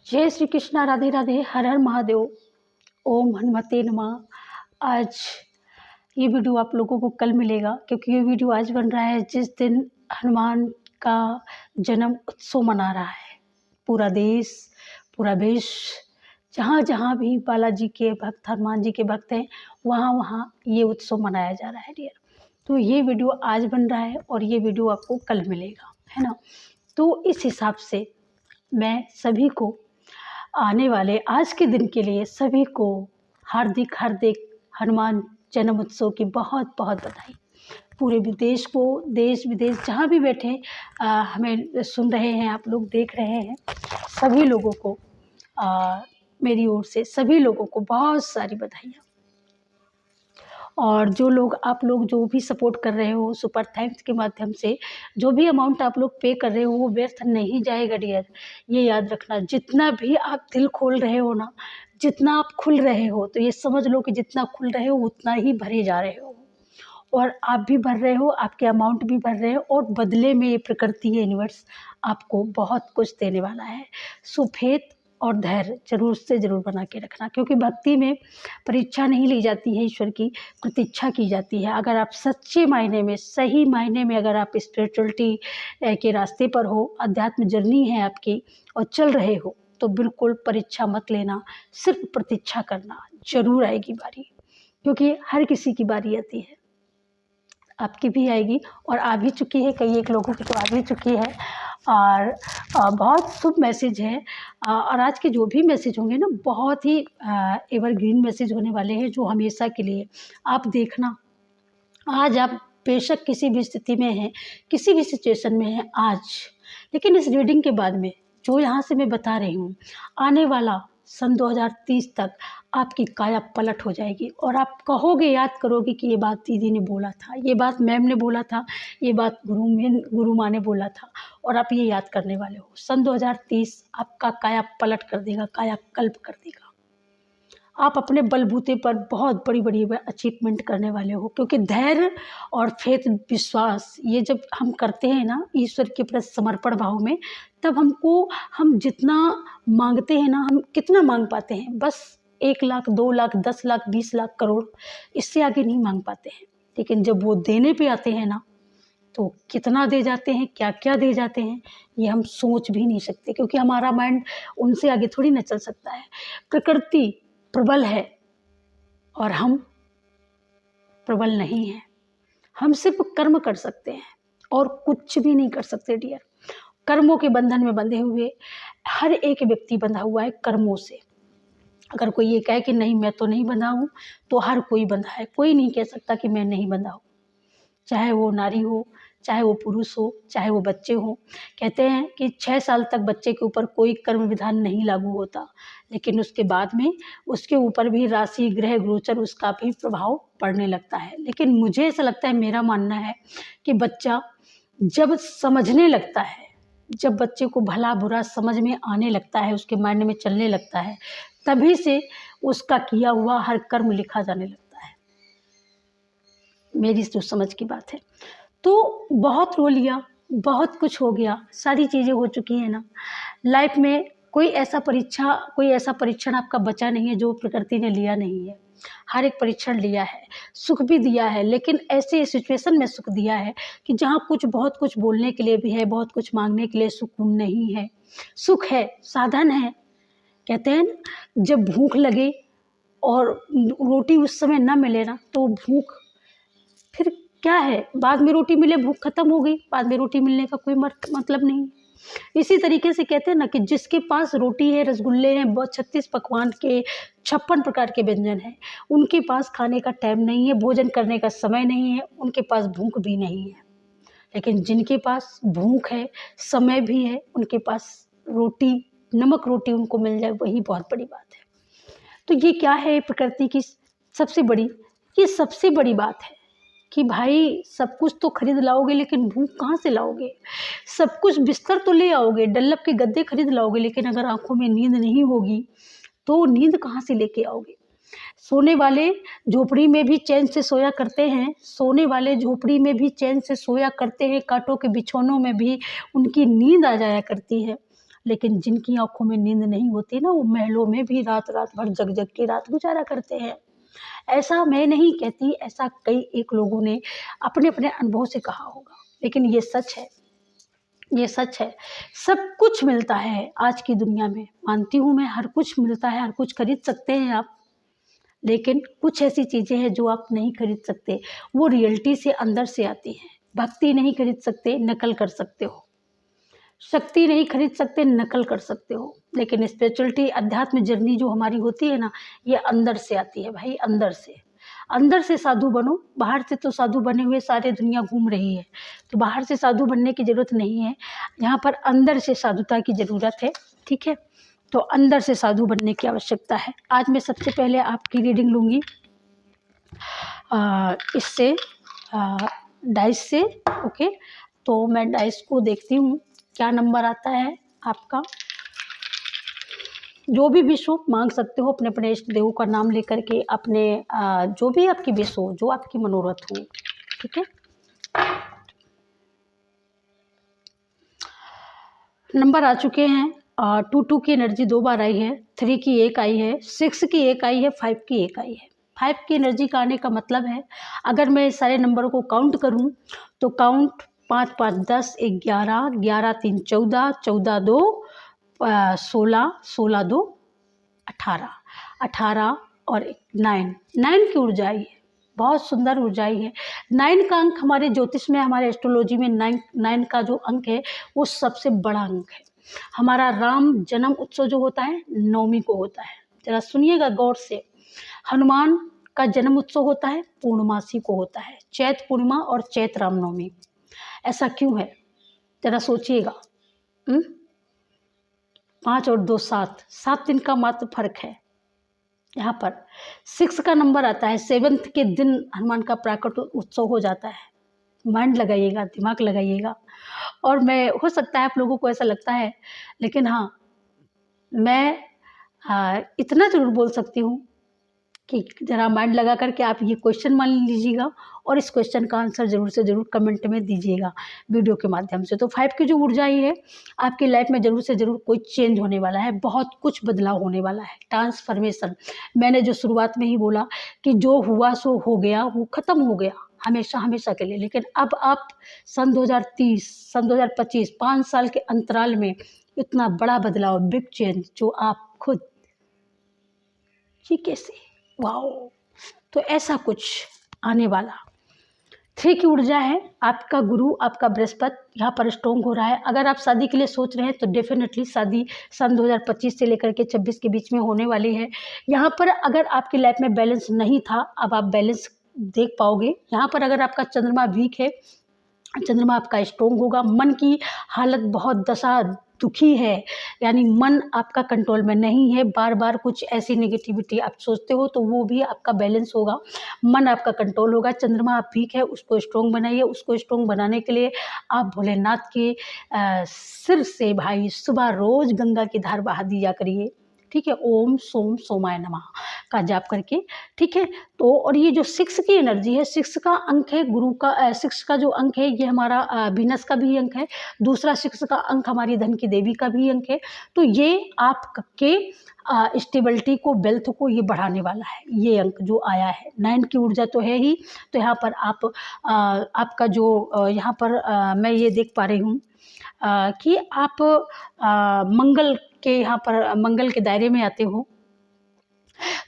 जय श्री कृष्णा, राधे राधे, हर हर महादेव। ओम हनुमते नमः। आज ये वीडियो आप लोगों को कल मिलेगा, क्योंकि ये वीडियो आज बन रहा है जिस दिन हनुमान का जन्म उत्सव मना रहा है। पूरा देश, पूरा विश्व, जहाँ जहाँ भी बालाजी के भक्त, हनुमान जी के भक्त हैं, वहाँ वहाँ ये उत्सव मनाया जा रहा है डियर। तो ये वीडियो आज बन रहा है और ये वीडियो आपको कल मिलेगा, है ना। तो इस हिसाब से मैं सभी को आने वाले आज के दिन के लिए सभी को हार्दिक हार्दिक हनुमान जन्म उत्सव की बहुत बहुत बधाई। पूरे विदेश को, देश विदेश जहाँ भी बैठे हमें सुन रहे हैं, आप लोग देख रहे हैं, सभी लोगों को मेरी ओर से सभी लोगों को बहुत सारी बधाइयाँ। और जो लोग आप लोग जो भी सपोर्ट कर रहे हो सुपर थैंक्स के माध्यम से, जो भी अमाउंट आप लोग पे कर रहे हो वो व्यर्थ नहीं जाएगा डियर। ये याद रखना, जितना भी आप दिल खोल रहे हो ना, जितना आप खुल रहे हो, तो ये समझ लो कि जितना खुल रहे हो उतना ही भरे जा रहे हो। और आप भी भर रहे हो, आपके अमाउंट भी भर रहे हो, और बदले में ये प्रकृति, यूनिवर्स आपको बहुत कुछ देने वाला है। सो फेथ और धैर्य जरूर से ज़रूर बना के रखना, क्योंकि भक्ति में परीक्षा नहीं ली जाती है, ईश्वर की प्रतीक्षा की जाती है। अगर आप सच्चे मायने में, सही मायने में अगर आप स्पिरिचुअलिटी के रास्ते पर हो, अध्यात्म जर्नी है आपकी और चल रहे हो, तो बिल्कुल परीक्षा मत लेना, सिर्फ प्रतीक्षा करना। जरूर आएगी बारी, क्योंकि हर किसी की बारी आती है, आपकी भी आएगी और आ भी चुकी है, कई एक लोगों की तो आ भी चुकी है। और बहुत शुभ मैसेज है। और आज के जो भी मैसेज होंगे ना, बहुत ही एवरग्रीन मैसेज होने वाले हैं, जो हमेशा के लिए। आप देखना, आज आप बेशक किसी भी स्थिति में हैं, किसी भी सिचुएशन में हैं आज, लेकिन इस रीडिंग के बाद में जो यहाँ से मैं बता रही हूँ, आने वाला सन 2030 तक आपकी काया पलट हो जाएगी और आप कहोगे, याद करोगे कि ये बात दीदी ने बोला था, ये बात मैम ने बोला था, ये बात गुरु माँ ने बोला था, और आप ये याद करने वाले हो। सन 2030 आपका काया पलट कर देगा, काया कल्प कर देगा। आप अपने बलबूते पर बहुत बड़ी बड़ी अचीवमेंट करने वाले हो, क्योंकि धैर्य और फेथ, विश्वास, ये जब हम करते हैं ना ईश्वर के प्रति समर्पण भाव में, तब हम जितना मांगते हैं ना, हम कितना मांग पाते हैं? बस 1 लाख, 2 लाख, 10 लाख, 20 लाख, करोड़, इससे आगे नहीं मांग पाते हैं। लेकिन जब वो देने पे आते हैं ना, तो कितना दे जाते हैं, क्या क्या दे जाते हैं, ये हम सोच भी नहीं सकते, क्योंकि हमारा माइंड उनसे आगे थोड़ी ना चल सकता है। प्रकृति प्रबल है और हम प्रबल नहीं हैं। हम सिर्फ कर्म कर सकते हैं और कुछ भी नहीं कर सकते डियर। कर्मों के बंधन में बंधे हुए हर एक व्यक्ति बंधा हुआ है कर्मों से। अगर कोई ये कहे कि नहीं मैं तो नहीं बंधा हूँ, तो हर कोई बंधा है। कोई नहीं कह सकता कि मैं नहीं बंधा हूँ, चाहे वो नारी हो, चाहे वो पुरुष हो, चाहे वो बच्चे हो। कहते हैं कि 6 साल तक बच्चे के ऊपर कोई कर्म विधान नहीं लागू होता, लेकिन उसके बाद में उसके ऊपर भी राशि, ग्रह, गोचर, उसका भी प्रभाव पड़ने लगता है। लेकिन मुझे ऐसा लगता है, मेरा मानना है कि बच्चा जब समझने लगता है, जब बच्चे को भला बुरा समझ में आने लगता है, उसके माइंड में चलने लगता है, तभी से उसका किया हुआ हर कर्म लिखा जाने लगता है। मेरी जो समझ की बात है। तो बहुत रो लिया, बहुत कुछ हो गया, सारी चीज़ें हो चुकी हैं ना लाइफ में। कोई ऐसा परीक्षण आपका बचा नहीं है जो प्रकृति ने लिया नहीं है। हर एक परीक्षण लिया है, सुख भी दिया है, लेकिन ऐसे सिचुएशन में सुख दिया है कि जहाँ बहुत कुछ बोलने के लिए भी है, बहुत कुछ मांगने के लिए सुकून नहीं है। सुख है, साधन है। कहते हैं ना, जब भूख लगे और रोटी उस समय ना मिले ना, तो भूख फिर क्या है, बाद में रोटी मिले, भूख खत्म हो गई, बाद में रोटी मिलने का कोई मतलब नहीं। इसी तरीके से कहते हैं ना कि जिसके पास रोटी है, रसगुल्ले हैं, 36 पकवान के 56 प्रकार के व्यंजन हैं, उनके पास खाने का टाइम नहीं है, भोजन करने का समय नहीं है, उनके पास भूख भी नहीं है। लेकिन जिनके पास भूख है, समय भी है, उनके पास रोटी, नमक रोटी उनको मिल जाए, वही बहुत बड़ी बात है। तो ये क्या है, प्रकृति की सबसे बड़ी बात है कि भाई सब कुछ तो खरीद लाओगे, लेकिन भूख कहाँ से लाओगे? सब कुछ बिस्तर तो ले आओगे, डल्लब के गद्दे खरीद लाओगे, लेकिन अगर आंखों में नींद नहीं होगी तो नींद कहाँ से लेके आओगे? सोने वाले झोपड़ी में भी चैन से सोया करते हैं, सोने वाले झोपड़ी में भी चैन से सोया करते हैं, कांटों के बिछौनों में भी उनकी नींद आ जाया करती है। लेकिन जिनकी आंखों में नींद नहीं होती ना, वो महलों में भी रात रात भर जग जग के रात गुजारा करते हैं। ऐसा मैं नहीं कहती, ऐसा कई एक लोगों ने अपने अपने अनुभव से कहा होगा, लेकिन ये सच है, ये सच है। सब कुछ मिलता है आज की दुनिया में, मानती हूँ मैं, हर कुछ मिलता है, हर कुछ खरीद सकते हैं आप, लेकिन कुछ ऐसी चीज़ें हैं जो आप नहीं खरीद सकते, वो रियलिटी से अंदर से आती हैं। भक्ति नहीं खरीद सकते, नकल कर सकते हो। शक्ति नहीं खरीद सकते, नकल कर सकते हो, लेकिन स्पिरिचुअलिटी, अध्यात्म जर्नी जो हमारी होती है ना, ये अंदर से आती है भाई, अंदर से। अंदर से साधु बनो, बाहर से तो साधु बने हुए सारे दुनिया घूम रही है, तो बाहर से साधु बनने की ज़रूरत नहीं है, यहाँ पर अंदर से साधुता की ज़रूरत है, ठीक है। तो अंदर से साधु बनने की आवश्यकता है। आज मैं सबसे पहले आपकी रीडिंग लूँगी इससे, डाइस से, ओके। तो मैं डाइस को देखती हूँ क्या नंबर आता है आपका। जो भी विश हो मांग सकते हो, अपने अपने इष्ट देवों का नाम लेकर के, अपने जो भी आपकी विश हो, जो आपकी मनोरथ हो, ठीक है। नंबर आ चुके हैं। 2 की एनर्जी 2 बार आई है, 3 की 1 आई है, 6 की 1 आई है, 5 की 1 आई है। 5 की एनर्जी का आने का मतलब है, अगर मैं सारे नंबरों को काउंट करूं तो काउंट 5 5 10, 11, 11 3 14, 14 2 16, 16 2 18, 18 और 9 की ऊर्जा आई है, बहुत सुंदर ऊर्जा आई है। 9 का अंक हमारे ज्योतिष में, हमारे एस्ट्रोलॉजी में 9 का जो अंक है वो सबसे बड़ा अंक है। हमारा राम जन्म उत्सव जो होता है 9वीं को होता है, जरा सुनिएगा गौर से। हनुमान का जन्म उत्सव होता है पूर्णमासी को होता है, चैत पूर्णिमा और चैत रामनवमी। ऐसा क्यों है, जरा सोचिएगा। 5 और 2 7, 7 दिन का मात्र फर्क है। यहाँ पर 6 का नंबर आता है, 7th के दिन हनुमान का प्राकट उत्सव हो जाता है। माइंड लगाइएगा, दिमाग लगाइएगा। और मैं, हो सकता है आप लोगों को ऐसा लगता है, लेकिन हाँ, मैं इतना ज़रूर बोल सकती हूँ कि ज़रा माइंड लगा करके आप ये क्वेश्चन मान लीजिएगा और इस क्वेश्चन का आंसर ज़रूर से ज़रूर कमेंट में दीजिएगा वीडियो के माध्यम से। तो 5 की जो ऊर्जा आई है, आपकी लाइफ में ज़रूर से ज़रूर कोई चेंज होने वाला है, बहुत कुछ बदलाव होने वाला है, ट्रांसफॉर्मेशन। मैंने जो शुरुआत में ही बोला कि जो हुआ सो हो गया, वो ख़त्म हो गया हमेशा हमेशा के लिए। लेकिन अब आप सन 2030, सन 2025, 5 साल के अंतराल में इतना बड़ा बदलाव, बिग चेंज, जो आप खुद जी कैसे, वाओ। तो ऐसा कुछ आने वाला। 3 की ऊर्जा है, आपका गुरु, आपका बृहस्पति यहाँ पर स्ट्रॉन्ग हो रहा है। अगर आप शादी के लिए सोच रहे हैं तो डेफिनेटली शादी सन 2025 से लेकर के 26 के बीच में होने वाली है। यहाँ पर अगर आपकी लाइफ में बैलेंस नहीं था, अब आप बैलेंस देख पाओगे। यहाँ पर अगर आपका चंद्रमा वीक है, चंद्रमा आपका स्ट्रॉन्ग होगा। मन की हालत बहुत दशा दुखी है, यानी मन आपका कंट्रोल में नहीं है, बार बार कुछ ऐसी नेगेटिविटी आप सोचते हो, तो वो भी आपका बैलेंस होगा, मन आपका कंट्रोल होगा। चंद्रमा आप वीक है, उसको स्ट्रॉन्ग बनाइए। उसको स्ट्रॉन्ग बनाने के लिए आप भोलेनाथ के सिर से भाई सुबह रोज़ गंगा की धार बहा दिया करिए, ठीक है। ओम सोम सोमाय नमः का जाप करके, ठीक है। तो और ये जो 6 की एनर्जी है, 6 का अंक है गुरु का, 6 का जो अंक है ये हमारा वीनस का भी अंक है। दूसरा 6 का अंक हमारी धन की देवी का भी अंक है। तो ये आपके स्टेबिलिटी को, वेल्थ को ये बढ़ाने वाला है, ये अंक जो आया है। 9 की ऊर्जा तो है ही। तो यहाँ पर आप आपका जो यहाँ पर मैं ये देख पा रही हूँ कि आप मंगल के, यहाँ पर मंगल के दायरे में आते हो,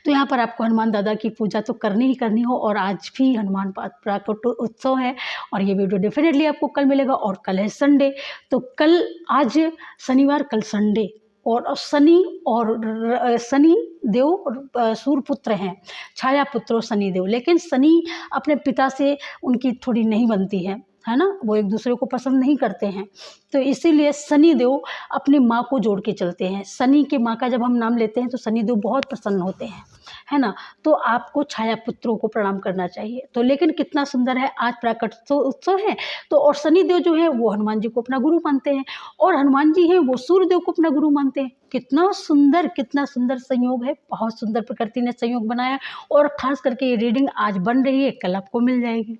तो यहाँ पर आपको हनुमान दादा की पूजा तो करनी ही करनी हो। और आज भी हनुमान प्राकट उत्सव है और ये वीडियो डेफिनेटली आपको कल मिलेगा। और कल है संडे, तो कल, आज शनिवार, कल संडे, और शनि और शनि देव सूर्य पुत्र हैं, छाया पुत्र शनि देव। लेकिन शनि अपने पिता से उनकी थोड़ी नहीं बनती है ना, वो एक दूसरे को पसंद नहीं करते हैं। तो इसीलिए शनि देव अपनी माँ को जोड़ के चलते हैं। शनि के माँ का जब हम नाम लेते हैं तो शनि देव बहुत प्रसन्न होते हैं, है ना। तो आपको छाया पुत्रों को प्रणाम करना चाहिए। तो लेकिन कितना सुंदर है, आज प्राकट उत्सव है, तो और शनि देव जो है वो हनुमान जी को अपना गुरु मानते हैं, और हनुमान जी हैं वो सूर्य देव को अपना गुरु मानते हैं। कितना सुंदर संयोग है, बहुत सुंदर प्रकृति ने संयोग बनाया। और खास करके ये रीडिंग आज बन रही है, कल आपको मिल जाएगी।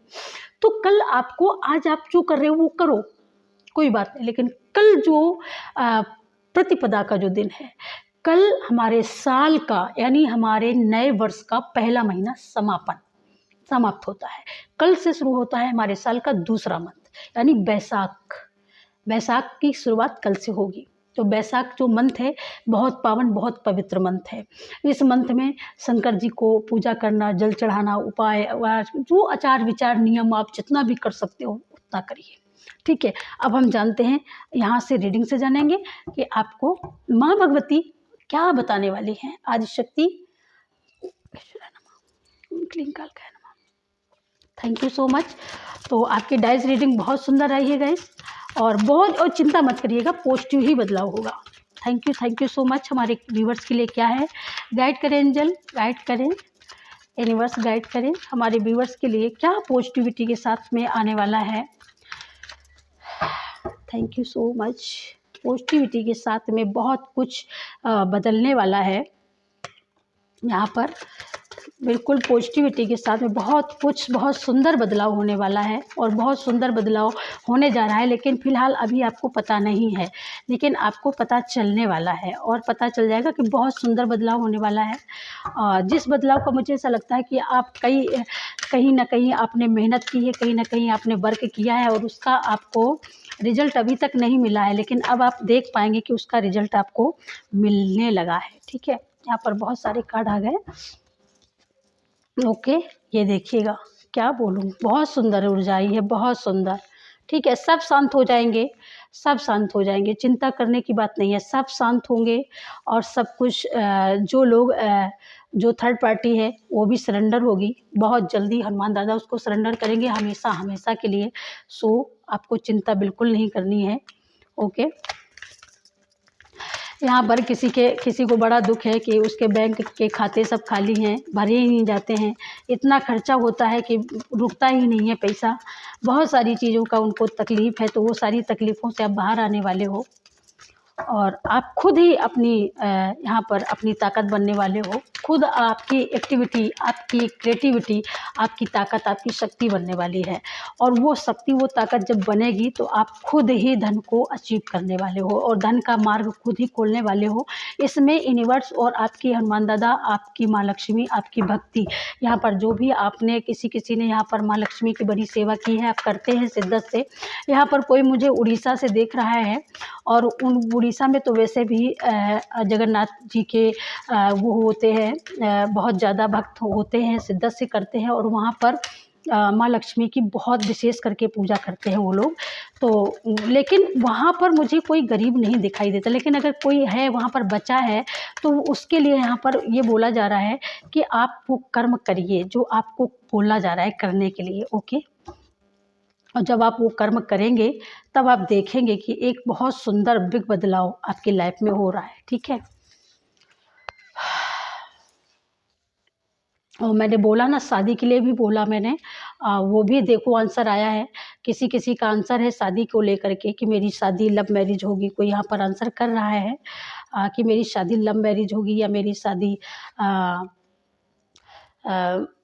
तो कल आपको, आज आप जो कर रहे हो वो करो, कोई बात नहीं, लेकिन कल जो प्रतिपदा का जो दिन है, कल हमारे साल का यानी हमारे नए वर्ष का पहला महीना समाप्त होता है। कल से शुरू होता है हमारे साल का दूसरा मंथ यानी बैसाख की शुरुआत कल से होगी। तो बैसाख जो मंथ है बहुत पावन, बहुत पवित्र मंथ है। इस मंथ में शंकर जी को पूजा करना, जल चढ़ाना, उपाय जो आचार विचार नियम आप जितना भी कर सकते हो उतना करिए। ठीक है, अब हम जानते हैं, यहाँ से रीडिंग से जानेंगे कि आपको माँ भगवती क्या बताने वाली हैं। Adishakti thank you so much. तो आपकी डाइस रीडिंग बहुत सुंदर रही है गाइस, और चिंता मत करिएगा, पॉजिटिव ही बदलाव होगा। Thank you so much. हमारे व्यूवर्स के लिए क्या है, गाइड करें एंजल, गाइड करें यूनिवर्स, गाइड करें हमारे व्यूवर्स के लिए क्या पॉजिटिविटी के साथ में आने वाला है। Thank you so much. Positivity के साथ में बहुत कुछ बदलने वाला है यहाँ पर, बिल्कुल पॉजिटिविटी के साथ में बहुत सुंदर बदलाव होने वाला है और बहुत सुंदर बदलाव होने जा रहा है। लेकिन फ़िलहाल अभी आपको पता नहीं है, लेकिन आपको पता चलने वाला है और पता चल जाएगा कि बहुत सुंदर बदलाव होने वाला है। जिस बदलाव का मुझे ऐसा लगता है कि आप कहीं ना कहीं आपने मेहनत की है, कहीं ना कहीं आपने वर्क किया है और उसका आपको रिजल्ट अभी तक नहीं मिला है, लेकिन अब आप देख पाएंगे कि उसका रिजल्ट आपको मिलने लगा है। ठीक है, यहाँ पर बहुत सारे कार्ड आ गए। ओके, ये देखिएगा, क्या बोलूँ, बहुत सुंदर ऊर्जा आई है, बहुत सुंदर। ठीक है, सब शांत हो जाएंगे, सब शांत हो जाएंगे, चिंता करने की बात नहीं है, सब शांत होंगे और सब कुछ जो लोग जो थर्ड पार्टी है वो भी सरेंडर होगी बहुत जल्दी। हनुमान दादा उसको सरेंडर करेंगे हमेशा के लिए। सो आपको चिंता बिल्कुल नहीं करनी है। ओके, यहाँ पर किसी को बड़ा दुख है कि उसके बैंक के खाते सब खाली हैं, भरे ही नहीं जाते हैं, इतना खर्चा होता है कि रुकता ही नहीं है पैसा, बहुत सारी चीज़ों का उनको तकलीफ़ है। तो वो सारी तकलीफ़ों से आप बाहर आने वाले हो और आप खुद ही अपनी यहाँ पर अपनी ताकत बनने वाले हो। खुद आपकी एक्टिविटी, आपकी क्रिएटिविटी, आपकी ताकत, आपकी शक्ति बनने वाली है और वो शक्ति, वो ताकत जब बनेगी तो आप खुद ही धन को अचीव करने वाले हो और धन का मार्ग खुद ही खोलने वाले हो। इसमें यूनिवर्स और आपकी हनुमान दादा, आपकी माँ लक्ष्मी, आपकी भक्ति, यहाँ पर जो भी आपने किसी ने यहाँ पर माँ लक्ष्मी की बड़ी सेवा की है, आप करते हैं शिद्दत से। यहाँ पर कोई मुझे उड़ीसा से देख रहा है और उन उड़ीसा में तो वैसे भी जगन्नाथ जी के वो होते हैं, बहुत ज़्यादा भक्त होते हैं, शिद्दत से करते हैं और वहाँ पर माँ लक्ष्मी की बहुत विशेष करके पूजा करते हैं वो लोग। तो लेकिन वहाँ पर मुझे कोई गरीब नहीं दिखाई देता, लेकिन अगर कोई है वहाँ पर बचा है तो उसके लिए यहाँ पर ये बोला जा रहा है कि आप वो कर्म करिए जो आपको बोला जा रहा है करने के लिए। ओके, और जब आप वो कर्म करेंगे तब आप देखेंगे कि एक बहुत सुंदर बिग बदलाव आपकी लाइफ में हो रहा है। ठीक है, और मैंने बोला ना, शादी के लिए भी बोला मैंने, वो भी देखो आंसर आया है। किसी का आंसर है शादी को लेकर के कि मेरी शादी लव मैरिज होगी। कोई यहाँ पर आंसर कर रहा है कि मेरी शादी लव मैरिज होगी या मेरी शादी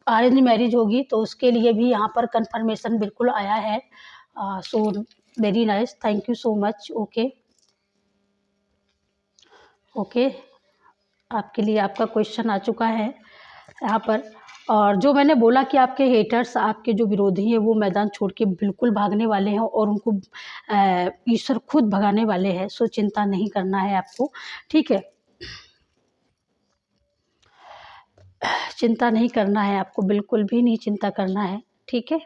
अरेंज मैरिज होगी। तो उसके लिए भी यहाँ पर कंफर्मेशन बिल्कुल आया है। So very nice, thank you so much. Okay, आपके लिए आपका क्वेश्चन आ चुका है यहाँ पर। और जो मैंने बोला कि आपके हेटर्स, आपके जो विरोधी हैं वो मैदान छोड़ के बिल्कुल भागने वाले हैं और उनको ईश्वर खुद भगाने वाले हैं। सो चिंता नहीं करना है आपको। ठीक है, चिंता नहीं करना है आपको, बिल्कुल भी नहीं चिंता करना है। ठीक है,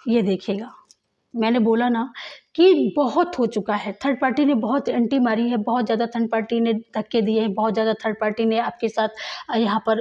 ये देखिएगा, मैंने बोला ना कि बहुत हो चुका है, थर्ड पार्टी ने बहुत एंटी मारी है, बहुत ज़्यादा थर्ड पार्टी ने धक्के दिए हैं, बहुत ज़्यादा थर्ड पार्टी ने आपके साथ यहाँ पर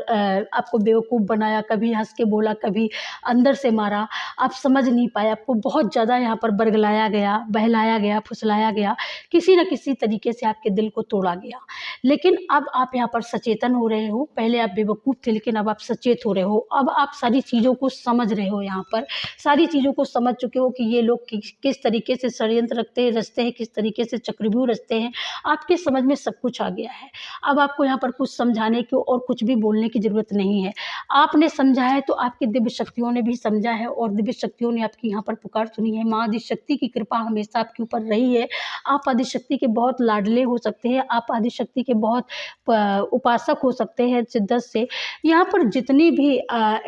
आपको बेवकूफ़ बनाया, कभी हंस के बोला, कभी अंदर से मारा, आप समझ नहीं पाए, आपको बहुत ज़्यादा यहाँ पर बरगलाया गया, बहलाया गया, फुसलाया गया, किसी न किसी तरीके से आपके दिल को तोड़ा गया। लेकिन अब आप यहाँ पर सचेतन हो रहे हो। पहले आप बेवकूफ़ थे, लेकिन अब आप सचेत हो रहे हो। अब आप सारी चीज़ों को समझ रहे हो, यहाँ पर सारी चीज़ों को समझ चुके हो कि ये लोग किस तरीके से षड्यंत्र रचते हैं, किस तरीके से चक्रव्यूह रचते हैं। आपके समझ में सब कुछ आ गया है। अब आपको यहाँ पर कुछ समझाने की और कुछ भी बोलने की ज़रूरत नहीं है। आपने समझा है तो आपकी दिव्य शक्तियों ने भी समझा है, और दिव्य शक्तियों ने आपकी यहाँ पर पुकार सुनी है। माँ आदिशक्ति की कृपा हमेशा आपके ऊपर रही है। आप आदिशक्ति के बहुत लाडले हो सकते हैं, आप आदिशक्ति के बहुत उपासक हो सकते हैं शिद्दत से। यहाँ पर जितनी भी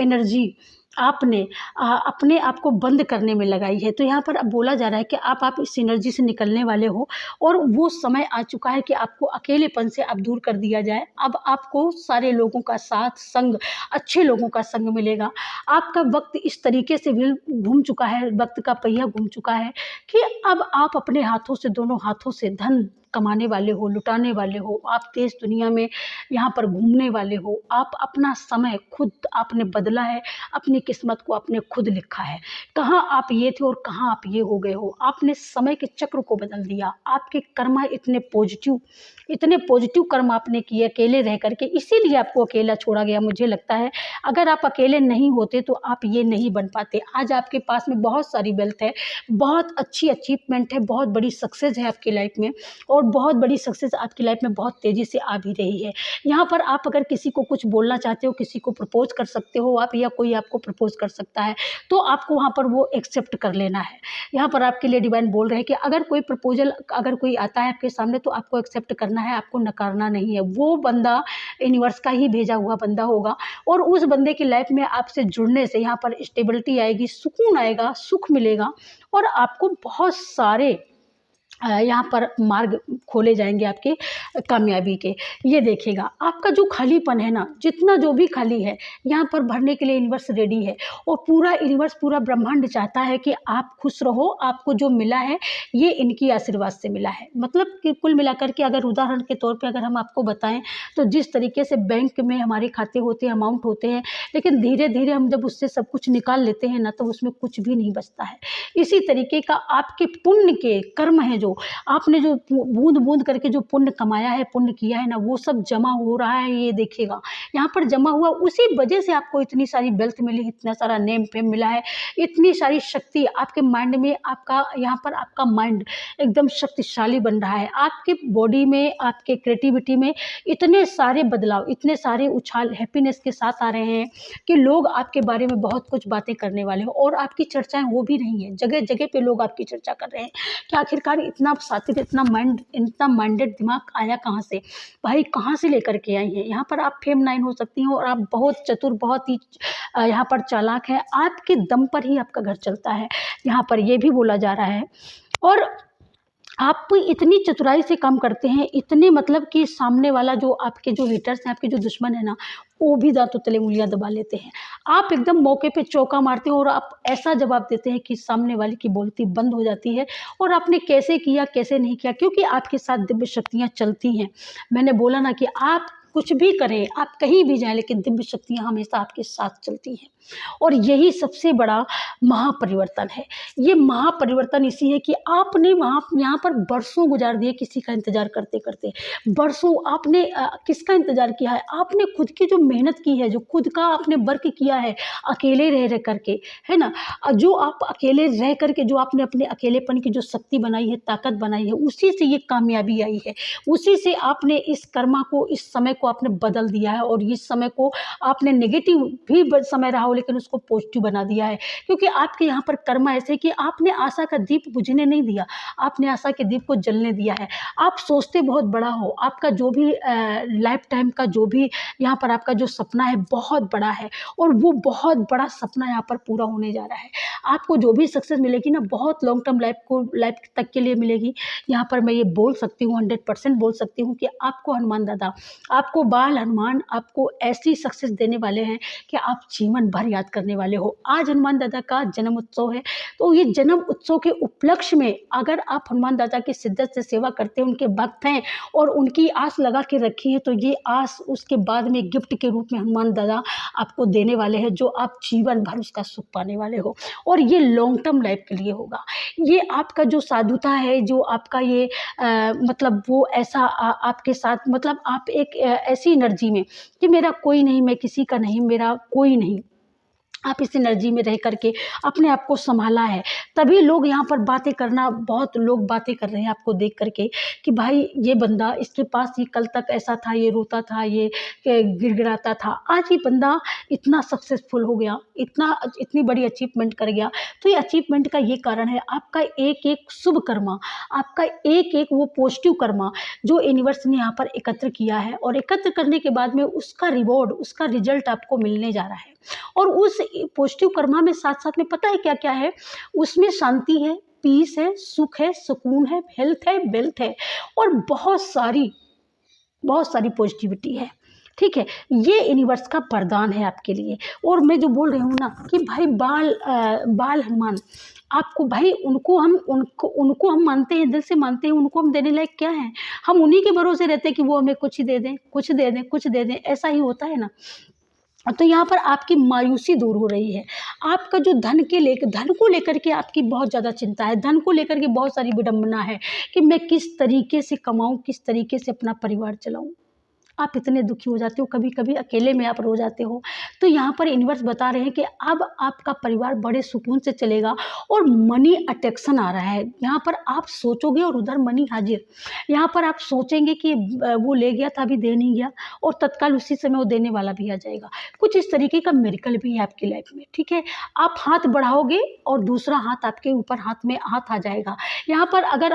एनर्जी आपने अपने आप को बंद करने में लगाई है, तो यहाँ पर अब बोला जा रहा है कि आप इस एनर्जी से निकलने वाले हो, और वो समय आ चुका है कि आपको अकेलेपन से अब दूर कर दिया जाए। अब आपको सारे लोगों का साथ, संग, अच्छे लोगों का संग मिलेगा। आपका वक्त इस तरीके से भी घूम चुका है, वक्त का पहिया घूम चुका है कि अब आप अपने हाथों से, दोनों हाथों से धन कमाने वाले हो, लुटाने वाले हो। आप देश दुनिया में यहाँ पर घूमने वाले हो। आप अपना समय खुद आपने बदला है, अपनी किस्मत को आपने खुद लिखा है। कहाँ आप ये थे और कहाँ आप ये हो गए हो। आपने समय के चक्र को बदल दिया। आपके कर्म इतने पॉजिटिव कर्म आपने किए अकेले रह करके, इसीलिए आपको अकेला छोड़ा गया। मुझे लगता है अगर आप अकेले नहीं होते तो आप ये नहीं बन पाते। आज आपके पास में बहुत सारी वेल्थ है, बहुत अच्छी अचीवमेंट है, बहुत बड़ी सक्सेस है आपकी लाइफ में, और बहुत बड़ी सक्सेस आपकी लाइफ में बहुत तेज़ी से आ भी रही है। यहाँ पर आप अगर किसी को कुछ बोलना चाहते हो, किसी को प्रपोज कर सकते हो आप, या कोई आपको प्रपोज कर सकता है, तो आपको वहाँ पर वो एक्सेप्ट कर लेना है। यहाँ पर आपके लिए डिवाइन बोल रहे हैं कि अगर कोई प्रपोजल, अगर कोई आता है आपके सामने, तो आपको एक्सेप्ट करना है, आपको नकारना नहीं है। वो बंदा यूनिवर्स का ही भेजा हुआ बंदा होगा, और उस बंदे की लाइफ में आपसे जुड़ने से यहाँ पर स्टेबिलिटी आएगी, सुकून आएगा, सुख मिलेगा, और आपको बहुत सारे यहाँ पर मार्ग खोले जाएंगे आपके कामयाबी के। ये देखिएगा आपका जो खालीपन है ना, जितना जो भी खाली है, यहाँ पर भरने के लिए यूनिवर्स रेडी है, और पूरा यूनिवर्स, पूरा ब्रह्मांड चाहता है कि आप खुश रहो। आपको जो मिला है ये इनकी आशीर्वाद से मिला है। मतलब कि कुल मिलाकर के अगर उदाहरण के तौर पे अगर हम आपको बताएं, तो जिस तरीके से बैंक में हमारे खाते होते हैं, अमाउंट होते हैं, लेकिन धीरे धीरे हम जब उससे सब कुछ निकाल लेते हैं ना, तो उसमें कुछ भी नहीं बचता है। इसी तरीके का आपके पुण्य के कर्म है, जो आपने जो बूंद बूंद करके जो पुण्य कमाया है, पुण्य किया है ना, वो सब जमा हो रहा है। ये देखिएगा यहाँ पर जमा हुआ, उसी वजह से आपको इतनी सारी वेल्थ मिली, इतना सारा नेम फेम मिला है, इतनी सारी शक्ति आपके माइंड में। आपका यहाँ पर आपका माइंड एकदम शक्तिशाली बन रहा है। आपके बॉडी में, आपके क्रिएटिविटी में इतने सारे बदलाव, इतने सारे उछाल हैप्पीनेस के साथ आ रहे हैं कि लोग आपके बारे में बहुत कुछ बातें करने वाले हो, और आपकी चर्चाएं हो भी रही हैं। जगह जगह पे लोग आपकी चर्चा कर रहे हैं कि आखिरकार इतना सात्विक, इतना माइंडेड दिमाग आया कहाँ से, भाई कहाँ से लेकर के आई हैं। यहाँ पर आप फेम 9 हो सकती हैं, और आप बहुत चतुर, बहुत ही यहाँ पर चालाक है। आपके दम पर ही आपका घर चलता है, यहाँ पर ये भी बोला जा रहा है। और आप इतनी चतुराई से काम करते हैं, इतने मतलब कि सामने वाला जो आपके जो हेटर्स हैं, आपके जो दुश्मन है ना, वो भी दांतों तले उंगलियां दबा लेते हैं। आप एकदम मौके पे चौका मारते हो, और आप ऐसा जवाब देते हैं कि सामने वाले की बोलती बंद हो जाती है। और आपने कैसे किया, कैसे नहीं किया, क्योंकि आपके साथ दिव्य शक्तियाँ चलती हैं। मैंने बोला ना कि आप कुछ भी करें, आप कहीं भी जाएं, लेकिन दिव्य शक्तियाँ हमेशा आपके साथ चलती हैं। और यही सबसे बड़ा महापरिवर्तन है। ये महापरिवर्तन इसी है कि आपने वहाँ यहाँ पर बरसों गुजार दिए किसी का इंतज़ार करते करते। बरसों आपने किसका इंतज़ार किया है? आपने खुद की जो मेहनत की है, जो खुद का आपने वर्क किया है, अकेले रह करके, है ना। जो आप अकेले रह करके, जो आपने अपने अकेलेपन की जो शक्ति बनाई है, ताकत बनाई है, उसी से ये कामयाबी आई है। उसी से आपने इस कर्मा को, इस समय को आपने बदल दिया है, और इस समय को आपने नेगेटिव भी समय रहा हो, लेकिन उसको पॉजिटिव बना दिया है। क्योंकि आपके यहाँ पर कर्म ऐसे कि आपने आशा का दीप बुझने नहीं दिया, आपने आशा के दीप को जलने दिया है। आप सोचते बहुत बड़ा हो, आपका जो भी लाइफ टाइम का जो भी यहाँ पर आपका जो सपना है बहुत बड़ा है, और वो बहुत बड़ा सपना यहाँ पर पूरा होने जा रहा है। आपको जो भी सक्सेस मिलेगी ना, बहुत लॉन्ग टर्म लाइफ तक के लिए मिलेगी। यहाँ पर मैं ये बोल सकती हूँ, 100% बोल सकती हूँ कि आपको हनुमान दादा आपको बाल हनुमान आपको ऐसी सक्सेस देने वाले हैं कि आप जीवन भर याद करने वाले हो। आज हनुमान दादा का जन्म उत्सव है, तो ये जन्म उत्सव के उपलक्ष्य में अगर आप हनुमान दादा की शिद्दत से सेवा करते हैं, उनके भक्त हैं और उनकी आस लगा के रखी है, तो ये आस उसके बाद में गिफ्ट के रूप में हनुमान दादा आपको देने वाले हैं, जो आप जीवन भर उसका सुख पाने वाले हो। और ये लॉन्ग टर्म लाइफ के लिए होगा। ये आपका जो साधुता है, जो आपका ये मतलब वो ऐसा आपके साथ मतलब आप एक ऐसी एनर्जी में कि मेरा कोई नहीं, मैं किसी का नहीं, मेरा कोई नहीं, आप इस एनर्जी में रह करके अपने आप को संभाला है, तभी लोग यहाँ पर बातें करना, बहुत लोग बातें कर रहे हैं आपको देख करके कि भाई ये बंदा, इसके पास ये कल तक ऐसा था, ये रोता था, ये गिड़गिड़ाता था, आज ये बंदा इतना सक्सेसफुल हो गया, इतनी बड़ी अचीवमेंट कर गया। तो ये अचीवमेंट का ये कारण है आपका एक एक शुभ कर्मा, आपका एक एक वो पॉजिटिव कर्मा जो यूनिवर्स ने यहाँ पर एकत्र किया है, और एकत्र करने के बाद में उसका रिवॉर्ड, उसका रिजल्ट आपको मिलने जा रहा है। और उस पॉजिटिव कर्मा में साथ साथ में पता है क्या क्या है, उसमें शांति है, पीस है, सुख है, सुकून है, हेल्थ है, वेल्थ है, और बहुत सारी पॉजिटिविटी है। ठीक है, ये यूनिवर्स का वरदान है आपके लिए। और मैं जो बोल रही हूँ ना कि भाई बाल हनुमान आपको, भाई उनको हम मानते हैं, दिल से मानते हैं, उनको हम देने लायक क्या है? हम उन्हीं के भरोसे रहते हैं कि वो हमें कुछ ही दे दें, कुछ दे दें, कुछ दे दें, ऐसा ही होता है ना। तो यहाँ पर आपकी मायूसी दूर हो रही है। आपका जो धन को लेकर के आपकी बहुत ज़्यादा चिंता है, धन को लेकर के बहुत सारी विडंबना है कि मैं किस तरीके से कमाऊँ, किस तरीके से अपना परिवार चलाऊँ। आप इतने दुखी हो जाते हो, कभी कभी अकेले में आप रो जाते हो। तो यहाँ पर यूनिवर्स बता रहे हैं कि अब आपका परिवार बड़े सुकून से चलेगा, और मनी अट्रैक्शन आ रहा है। यहाँ पर आप सोचोगे और उधर मनी हाजिर। यहाँ पर आप सोचेंगे कि वो ले गया था, अभी दे नहीं गया, और तत्काल उसी समय वो देने वाला भी आ जाएगा। कुछ इस तरीके का मिरेकल भी है आपकी लाइफ में। ठीक है, आप हाथ बढ़ाओगे और दूसरा हाथ आपके ऊपर हाथ आ जाएगा। यहाँ पर अगर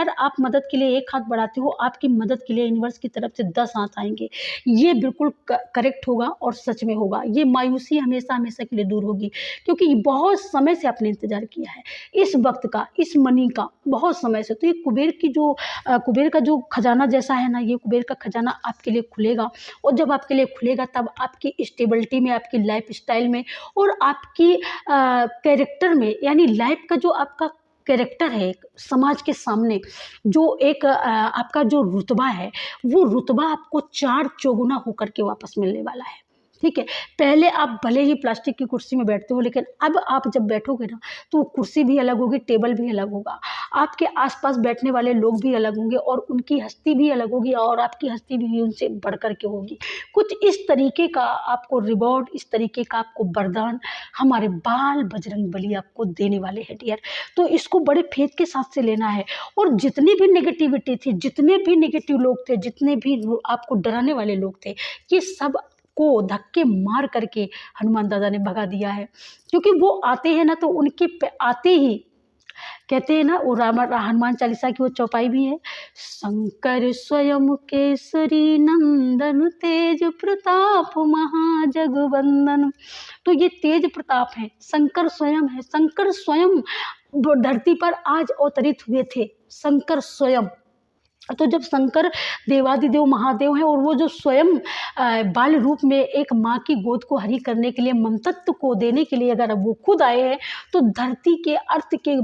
आप मदद के लिए एक हाथ बढ़ाते हो, आपकी मदद के लिए यूनिवर्स की तरफ से 10 हाथ आएंगे। ये बिल्कुल करेक्ट होगा और सच में होगा। ये मायूसी हमेशा के लिए दूर होगी, क्योंकि बहुत समय से आपने इंतजार किया है इस वक्त का, इस मनी का, बहुत समय से। तो ये कुबेर का जो खजाना जैसा है ना, ये कुबेर का खजाना आपके लिए खुलेगा। और जब आपके लिए खुलेगा, तब आपकी स्टेबिलिटी में, आपकी लाइफ स्टाइल में, और आपकी कैरेक्टर में, यानी लाइफ का जो आपका कैरेक्टर है समाज के सामने, जो एक आपका जो रुतबा है, वो रुतबा आपको 4 चौगुना होकर के वापस मिलने वाला है। ठीक है, पहले आप भले ही प्लास्टिक की कुर्सी में बैठते हो, लेकिन अब आप जब बैठोगे ना, तो कुर्सी भी अलग होगी, टेबल भी अलग होगा, आपके आसपास बैठने वाले लोग भी अलग होंगे, और उनकी हस्ती भी अलग होगी, और आपकी हस्ती भी उनसे बढ़ कर के होगी। कुछ इस तरीके का आपको रिवॉर्ड, इस तरीके का आपको वरदान हमारे बाल बजरंग बली आपको देने वाले हैं डियर। तो इसको बड़े फेथ के साथ से लेना है। और जितनी भी नेगेटिविटी थी, जितने भी नेगेटिव लोग थे, जितने भी आपको डराने वाले लोग थे, ये सब को धक्के मार करके हनुमान दादा ने भगा दिया है। क्योंकि वो आते हैं ना, तो उनके आते ही कहते हैं ना, वो हनुमान चालीसा की वो चौपाई भी है, शंकर स्वयं केसरी नंदन, तेज प्रताप महाजगवंदन। तो ये तेज प्रताप है, शंकर स्वयं है। शंकर स्वयं धरती पर आज अवतरित हुए थे, शंकर स्वयं। तो जब शंकर देवादिदेव महादेव हैं, और वो जो स्वयं बाल रूप में एक माँ की गोद को हरी करने के लिए, ममतत्व को देने के लिए अगर वो खुद आए हैं, तो धरती के अर्थ के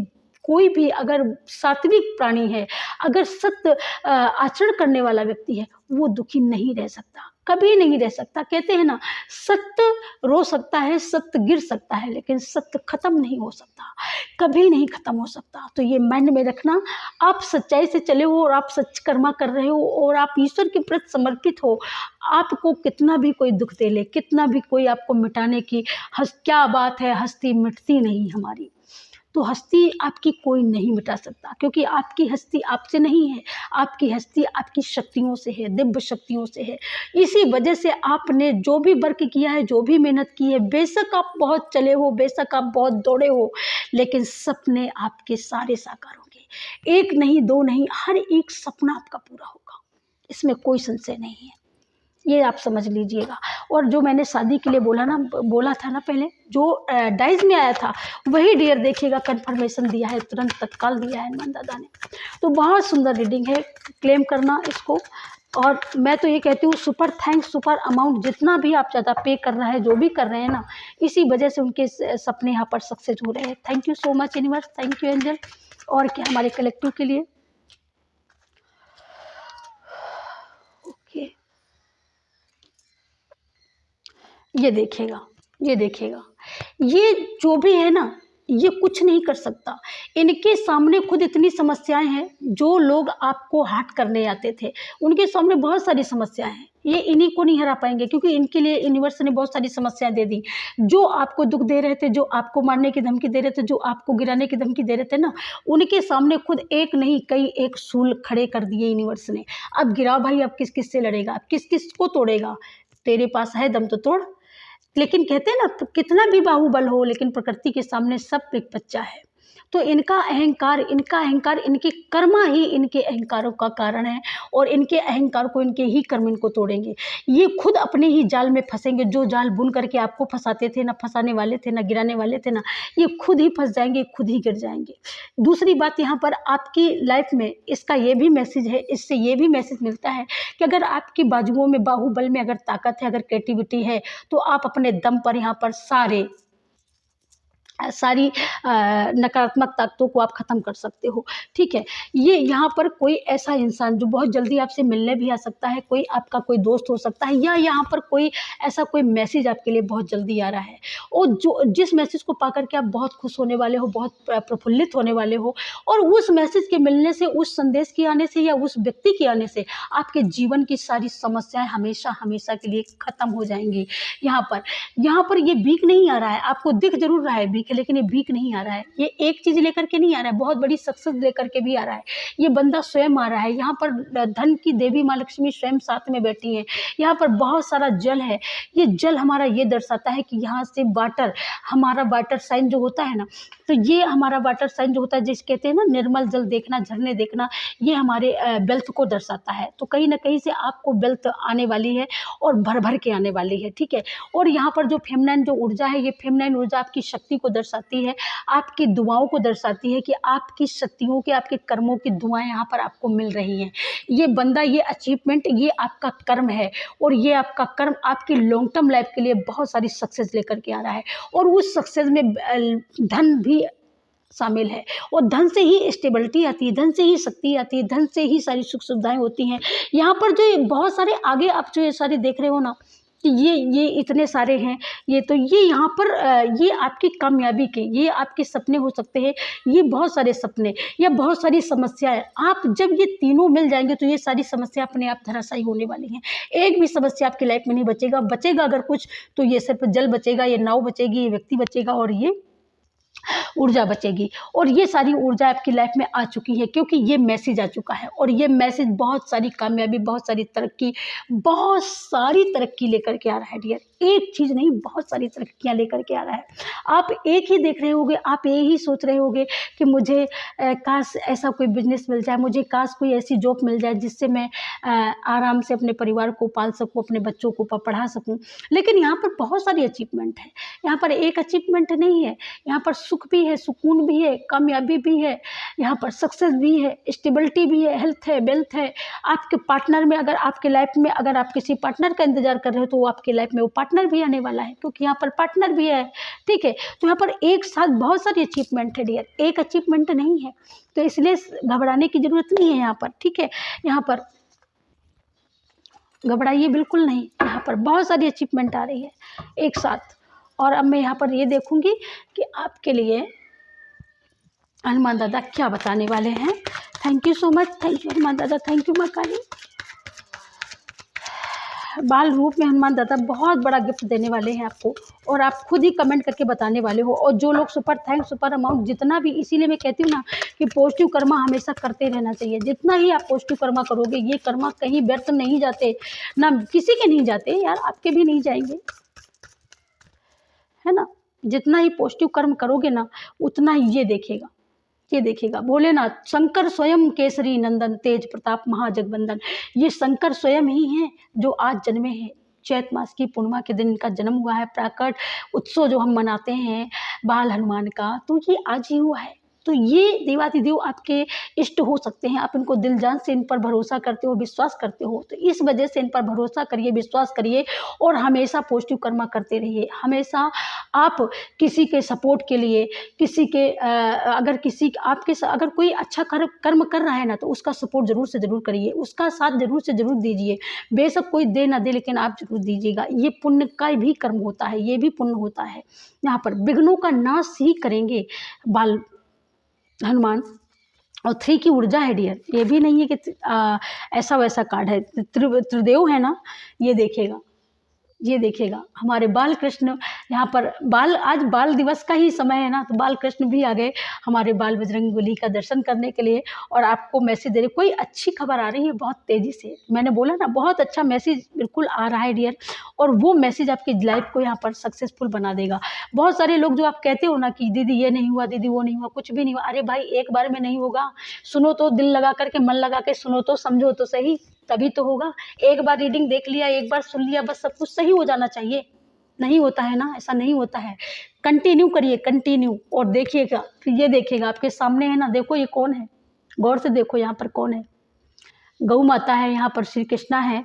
कोई भी अगर सात्विक प्राणी है, अगर सत्य आचरण करने वाला व्यक्ति है, वो दुखी नहीं रह सकता, कभी नहीं रह सकता। कहते हैं ना, सत्य रो सकता है, सत्य गिर सकता है, लेकिन सत्य खत्म नहीं हो सकता, कभी नहीं खत्म हो सकता। तो ये माइंड में रखना। आप सच्चाई से चले हो, और आप सच कर्मा कर रहे हो, और आप ईश्वर के प्रति समर्पित हो, आपको कितना भी कोई दुख दे ले, कितना भी कोई आपको मिटाने की क्या बात है, हस्ती मिटती नहीं हमारी। तो हस्ती आपकी कोई नहीं मिटा सकता, क्योंकि आपकी हस्ती आपसे नहीं है, आपकी हस्ती आपकी शक्तियों से है, दिव्य शक्तियों से है। इसी वजह से आपने जो भी वर्क किया है, जो भी मेहनत की है, बेशक आप बहुत चले हो, बेशक आप बहुत दौड़े हो, लेकिन सपने आपके सारे साकार होंगे। एक नहीं, दो नहीं, हर एक सपना आपका पूरा होगा, इसमें कोई संशय नहीं है। ये आप समझ लीजिएगा। और जो मैंने शादी के लिए बोला था ना पहले, जो डाइज में आया था, वही डियर देखिएगा कंफर्मेशन दिया है, तुरंत तत्काल दिया है हनुमान दादा ने। तो बहुत सुंदर रीडिंग है, क्लेम करना इसको। और मैं तो ये कहती हूँ सुपर थैंक्स, सुपर अमाउंट जितना भी आप ज़्यादा पे कर रहा है, जो भी कर रहे हैं ना, इसी वजह से उनके सपने यहाँ पर सक्सेस हो रहे हैं। Thank you so much universe, thank you angel. और क्या हमारे कलेक्टिव के लिए। ओके, ये देखिएगा, ये देखिएगा, ये जो भी है ना, ये कुछ नहीं कर सकता। इनके सामने खुद इतनी समस्याएं हैं। जो लोग आपको हार्ट करने आते थे, उनके सामने बहुत सारी समस्याएं हैं। ये इन्हीं को नहीं हरा पाएंगे, क्योंकि इनके लिए यूनिवर्स ने बहुत सारी समस्याएं दे दी। जो आपको दुख दे रहे थे, जो आपको मारने की धमकी दे रहे थे, जो आपको गिराने की धमकी दे रहे थे ना, उनके सामने खुद एक नहीं कई एक सूल खड़े कर दिए यूनिवर्स ने। अब गिराओ भाई, अब किस किस से लड़ेगा, अब किस किस को तोड़ेगा। तेरे पास है दम तो तोड़। लेकिन कहते हैं ना, कितना भी बाहुबल हो, लेकिन प्रकृति के सामने सब एक बच्चा है। तो इनका अहंकार, इनके कर्मा ही इनके अहंकारों का कारण है, और इनके अहंकार को, इनके ही कर्म इनको तोड़ेंगे। ये खुद अपने ही जाल में फंसेंगे। जो जाल बुन करके आपको फंसाते थे, ना फंसाने वाले थे, ना गिराने वाले थे ना, ये खुद ही फंस जाएंगे, खुद ही गिर जाएंगे। दूसरी बात यहाँ पर आपकी लाइफ में इसका ये भी मैसेज है, इससे ये भी मैसेज मिलता है कि अगर आपकी बाजुओं में, बाहुबल में अगर ताकत है, अगर क्रिएटिविटी है, तो आप अपने दम पर यहाँ पर सारी नकारात्मक ताकतों को आप ख़त्म कर सकते हो। ठीक है, ये यहाँ पर कोई ऐसा इंसान जो बहुत जल्दी आपसे मिलने भी आ सकता है, कोई आपका कोई दोस्त हो सकता है, या यहाँ पर कोई ऐसा कोई मैसेज आपके लिए बहुत जल्दी आ रहा है, और जो जिस मैसेज को पाकर के आप बहुत खुश होने वाले हो, बहुत प्रफुल्लित होने वाले हो, और उस मैसेज के मिलने से, उस संदेश के आने से, या उस व्यक्ति के आने से आपके जीवन की सारी समस्याएं हमेशा हमेशा के लिए ख़त्म हो जाएंगी। यहाँ पर ये वीक नहीं आ रहा है, आपको दिख जरूर रहा है वीक, लेकिन ये वीक नहीं आ रहा है। ये एक चीज लेकर के नहीं आ रहा है, बहुत बड़ी सक्सेस लेकर के भी आ रहा है। ये बंदा स्वयं आ रहा है। यहाँ पर धन की देवी माँ लक्ष्मी स्वयं साथ में बैठी हैं। यहाँ पर बहुत सारा जल है। ये जल हमारा ये दर्शाता है कि यहाँ से वाटर, हमारा वाटर साइन जो होता है ना, तो ये हमारा वाटर साइन जो होता है, जिस कहते हैं ना निर्मल जल देखना, झरने देखना, ये हमारे वेल्थ को दर्शाता है। तो कहीं ना कहीं से आपको वेल्थ आने वाली है, और भर भर के आने वाली है। ठीक है, और यहाँ पर जो फेमिनाइन जो ऊर्जा है, ये फेमिनाइन ऊर्जा आपकी शक्ति को दर्शाती है, आपकी दुआओं को दर्शाती है, कि आपकी शक्तियों के, आपके कर्मों की दुआएं यहाँ पर आपको मिल रही हैं। ये बंदा, ये अचीवमेंट, ये आपका कर्म है, और ये आपका कर्म आपकी लॉन्ग टर्म लाइफ के लिए बहुत सारी सक्सेस लेकर के आ रहा है। और उस सक्सेस में धन भी शामिल है, और धन से ही स्टेबिलिटी आती है, धन से ही शक्ति आती है, धन से ही सारी सुख सुविधाएं होती हैं। यहाँ पर जो बहुत सारे आगे आप जो ये सारे देख रहे हो ना, कि ये इतने सारे हैं, ये तो ये यहाँ पर ये आपकी कामयाबी के, ये आपके सपने हो सकते हैं, ये बहुत सारे सपने या बहुत सारी समस्याएं, आप जब ये तीनों मिल जाएंगे तो ये सारी समस्या अपने आप धराशायी होने वाली हैं। एक भी समस्या आपकी लाइफ में नहीं बचेगा अगर कुछ, तो ये सिर्फ जल बचेगा, ये नाव बचेगी, ये व्यक्ति बचेगा, और ये ऊर्जा बचेगी। और ये सारी ऊर्जा आपकी लाइफ में आ चुकी है, क्योंकि ये मैसेज आ चुका है, और ये मैसेज बहुत सारी कामयाबी, बहुत सारी तरक्की लेकर के आ रहा है डियर। एक चीज़ नहीं, बहुत सारी तरक्कियां लेकर के आ रहा है। आप एक ही देख रहे होगे, आप यही सोच रहे होगे कि मुझे काश ऐसा कोई बिजनेस मिल जाए, मुझे काश कोई ऐसी जॉब मिल जाए जिससे मैं आराम से अपने परिवार को पाल सकूं, अपने बच्चों को पढ़ा सकूं। लेकिन यहाँ पर बहुत सारी अचीवमेंट है, यहाँ पर एक अचीवमेंट नहीं है, यहाँ पर सुख भी है, सुकून भी है, कामयाबी भी है, यहाँ पर सक्सेस भी है, स्टेबिलिटी भी है, हेल्थ है, वेल्थ है। आपके पार्टनर में, अगर आपके लाइफ में अगर आप किसी पार्टनर का इंतजार कर रहे हो, तो वो आपके लाइफ में वो पार्टनर भी आने वाला है, क्योंकि यहाँ पर पार्टनर भी है। ठीक है, तो यहाँ पर एक साथ बहुत सारी अचीवमेंट है डियर, एक अचीवमेंट नहीं है, तो इसलिए घबराने की जरूरत नहीं है यहाँ पर। ठीक है, यहाँ पर घबराइए बिल्कुल नहीं, यहाँ पर बहुत सारी अचीवमेंट आ रही है एक साथ। और अब मैं यहाँ पर ये देखूंगी कि आपके लिए हनुमान दादा क्या बताने वाले हैं। Thank you so much, thank you Hanuman दादा, थैंक यू माँ काली। बाल रूप में हनुमान दादा बहुत बड़ा गिफ्ट देने वाले हैं आपको, और आप खुद ही कमेंट करके बताने वाले हो। और जो लोग सुपर थैंक्स, सुपर अमाउंट, जितना भी, इसीलिए मैं कहती हूँ ना कि पॉजिटिव कर्मा हमेशा करते रहना चाहिए। जितना ही आप पॉजिटिव कर्मा करोगे, ये कर्मा कहीं व्यर्थ नहीं जाते, ना किसी के नहीं जाते यार, आपके भी नहीं जाएंगे, है ना। जितना ही पॉजिटिव कर्म करोगे ना, उतना ही ये देखेगा भोलेनाथ, शंकर स्वयं केसरी नंदन, तेज प्रताप महाजगबंदन। ये शंकर स्वयं ही हैं जो आज जन्मे हैं। चैत मास की पूर्णिमा के दिन इनका जन्म हुआ है। प्राकट उत्सव जो हम मनाते हैं बाल हनुमान का, तो ये आज ही हुआ है। तो ये देवाधिदेव आपके इष्ट हो सकते हैं। आप इनको दिल जान से इन पर भरोसा करते हो, विश्वास करते हो, तो इस वजह से इन पर भरोसा करिए, विश्वास करिए और हमेशा पॉजिटिव कर्म करते रहिए। हमेशा आप किसी के सपोर्ट के लिए, किसी के अगर किसी आपके अगर कोई अच्छा कर्म कर रहा है ना, तो उसका सपोर्ट ज़रूर से ज़रूर करिए, उसका साथ ज़रूर से ज़रूर दीजिए। बेशक कोई दे ना दे, लेकिन आप ज़रूर दीजिएगा। ये पुण्य का भी कर्म होता है, ये भी पुण्य होता है। यहाँ पर विघ्नों का नाश ही करेंगे बाल हनुमान। और 3 की ऊर्जा है डियर, ये भी नहीं है कि ऐसा वैसा कार्ड है। त्रिदेव है ना, ये देखिएगा, ये देखिएगा हमारे बाल कृष्ण यहाँ पर आज बाल दिवस का ही समय है ना, तो बाल कृष्ण भी आ गए हमारे बाल बजरंगबली का दर्शन करने के लिए। और आपको मैसेज दे रहे, कोई अच्छी खबर आ रही है बहुत तेज़ी से। मैंने बोला ना, बहुत अच्छा मैसेज बिल्कुल आ रहा है डियर, और वो मैसेज आपकी लाइफ को यहाँ पर सक्सेसफुल बना देगा। बहुत सारे लोग जो आप कहते हो ना कि दीदी ये नहीं हुआ, दीदी वो नहीं हुआ, कुछ भी नहीं हुआ। अरे भाई, एक बार में नहीं होगा। सुनो तो, दिल लगा करके, मन लगा के सुनो तो, समझो तो सही, तभी तो होगा। एक बार रीडिंग देख लिया, एक बार सुन लिया, बस सब कुछ सही हो जाना चाहिए? नहीं होता है ना, ऐसा नहीं होता है। कंटिन्यू करिए, कंटिन्यू, और देखिएगा, फिर ये देखिएगा आपके सामने है ना, देखो ये कौन है, गौर से देखो यहाँ पर कौन है। गौ माता है, यहाँ पर श्री कृष्णा है,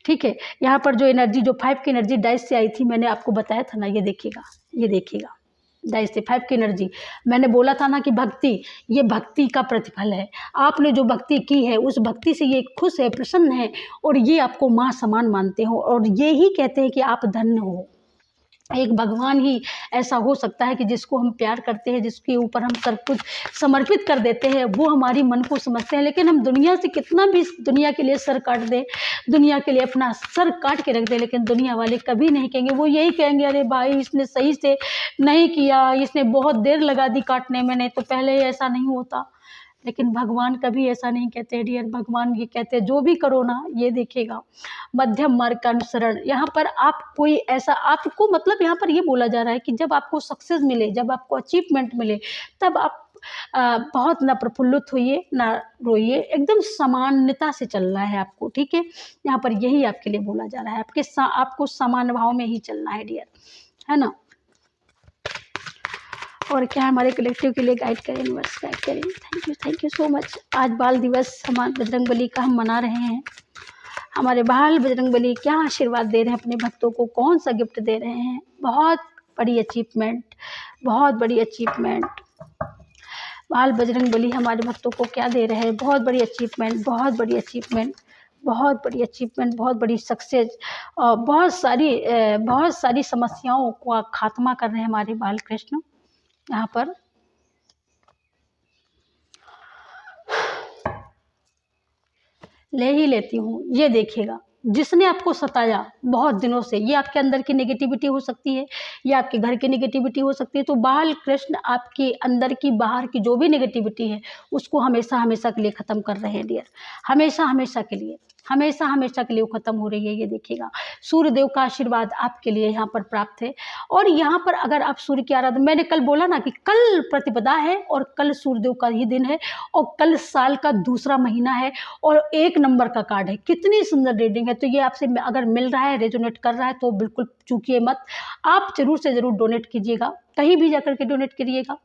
ठीक है। यहाँ पर जो एनर्जी, जो 5 की एनर्जी डाइस से आई थी, मैंने आपको बताया था ना, ये देखिएगा, ये देखिएगा, डाइस से 5 की एनर्जी। मैंने बोला था ना कि भक्ति, ये भक्ति का प्रतिफल है। आपने जो भक्ति की है, उस भक्ति से ये खुश है, प्रसन्न है, और ये आपको माँ समान मानते हो, और ये ही कहते हैं कि आप धन्य हो। एक भगवान ही ऐसा हो सकता है कि जिसको हम प्यार करते हैं, जिसके ऊपर हम सब कुछ समर्पित कर देते हैं, वो हमारी मन को समझते हैं। लेकिन हम दुनिया से कितना भी दुनिया के लिए सर काट दें, दुनिया के लिए अपना सर काट के रख दें, लेकिन दुनिया वाले कभी नहीं कहेंगे। वो यही कहेंगे, अरे भाई इसने सही से नहीं किया, इसने बहुत देर लगा दी काटने में, नहीं तो पहले ऐसा नहीं होता। लेकिन भगवान कभी ऐसा नहीं कहते डियर। भगवान ये कहते हैं, जो भी करो ना, ये देखिएगा, मध्यम मार्ग का अनुसरण। यहाँ पर आप कोई ऐसा, आपको मतलब यहाँ पर ये बोला जा रहा है कि जब आपको सक्सेस मिले, जब आपको अचीवमेंट मिले, तब आप बहुत ना प्रफुल्लित होइए, ना रोइए, एकदम सामान्यता से चलना है आपको, ठीक है। यहाँ पर यही आपके लिए बोला जा रहा है, आपको समान भाव में ही चलना है डियर, है ना। और क्या हमारे कलेक्टिव के लिए गाइड करें, यूनिवर्स गाइड करें। Thank you so much. आज बाल दिवस हमारे बजरंगबली का हम मना रहे हैं। हमारे बाल बजरंगबली क्या आशीर्वाद दे रहे हैं अपने भक्तों को, कौन सा गिफ्ट दे रहे हैं? बहुत बड़ी अचीवमेंट, बहुत बड़ी अचीवमेंट। बाल बजरंगबली हमारे भक्तों को क्या दे रहे हैं? बहुत बड़ी अचीवमेंट, बहुत बड़ी अचीवमेंट, बहुत बड़ी अचीवमेंट, बहुत बड़ी सक्सेस, और बहुत सारी समस्याओं का खात्मा कर रहे हैं हमारे बाल कृष्ण। यहाँ पर ले ही लेती हूँ। ये देखिएगा, जिसने आपको सताया बहुत दिनों से, ये आपके अंदर की नेगेटिविटी हो सकती है, ये आपके घर की नेगेटिविटी हो सकती है। तो बाल कृष्ण आपके अंदर की, बाहर की जो भी नेगेटिविटी है, उसको हमेशा हमेशा के लिए ख़त्म कर रहे हैं डियर। हमेशा हमेशा के लिए, हमेशा हमेशा के लिए वो ख़त्म हो रही है। ये देखिएगा, सूर्य देव का आशीर्वाद आपके लिए यहाँ पर प्राप्त है। और यहाँ पर अगर आप सूर्य की आराधना, मैंने कल बोला ना कि कल प्रतिपदा है, और कल सूर्य देव का ही दिन है, और कल साल का दूसरा महीना है, और 1 नंबर का कार्ड है। कितनी सुंदर रीडिंग है। तो ये आपसे अगर मिल रहा है, रेजोनेट कर रहा है, तो बिल्कुल चूकिए मत। आप जरूर से ज़रूर डोनेट कीजिएगा, कहीं भी जाकर के डोनेट करिएगा,